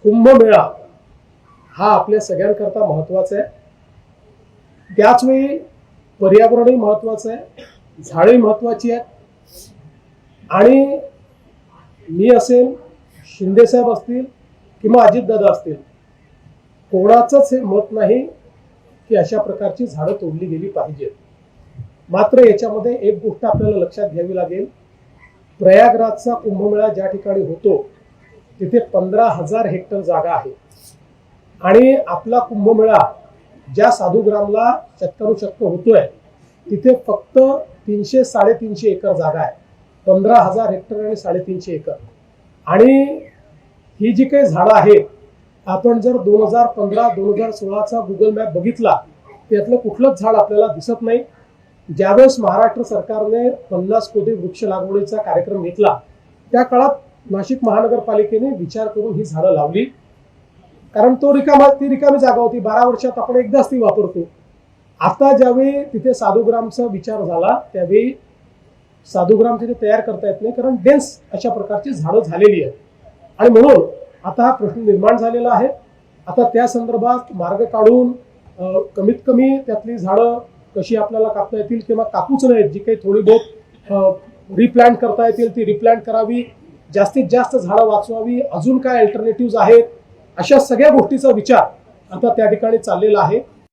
कुंभमेळा हा आपल्या सगळ्यांकरता महत्वाचा आहे. त्याचवेळी पर्यावरणही महत्वाचं आहे, झाडे महत्वाची आहेत. आणि मी असेल, शिंदेसाहेब असतील किंवा अजितदादा असतील, कोणाचंच हे मत नाही की अशा प्रकारची झाडं तोडली गेली पाहिजेत. मात्र याच्यामध्ये एक गोष्ट आपल्याला लक्षात घ्यावी लागेल. प्रयागराजचा कुंभमेळा ज्या ठिकाणी होतो तिथे 15,000 हेक्टर जागा आहे आणि आपला कुंभमेळा ज्या साधुग्रामला शतकानुशतक होतोय तिथे फक्त 300-350 एकर जागा आहे. 15,000 हेक्टर आणि 350 एकर. आणि ही जी काही झाडं आहेत, आपण जर 2015-2016चा गुगल मॅप बघितला त्यातलं कुठलंच झाड आपल्याला दिसत नाही. ज्यावेळेस महाराष्ट्र सरकारने 50 कोटी वृक्ष लागवडीचा कार्यक्रम घेतला त्या काळात नाशिक महानगरपालिकेने विचार करून ही झाडं लावली, कारण ती रिकामी जागा होती. 12 वर्षात आपण एकदाच ती वापरतो. आता ज्यावेळी तिथे साधुग्रामचा विचार झाला त्यावेळी साधुग्राम तिथे तयार करता येत नाही, कारण डेन्स अशा प्रकारची झाडं झालेली आहेत. आणि म्हणून आता हा प्रश्न निर्माण झालेला आहे. आता त्या संदर्भात मार्ग काढून कमीत कमी त्यातली झाडं कशी आपल्याला कापता येतील किंवा कापूच नाहीत, जी काही थोडी बहुत रिप्लांट करता येतील ती रिप्लांट करावी, जास्तीत जास्त झाडं वाचवावी, अजून काय अल्टरनेटिव्ह आहेत, अशा सगळ्या गोष्टीचा विचार आता त्या ठिकाणी चाललेला आहे.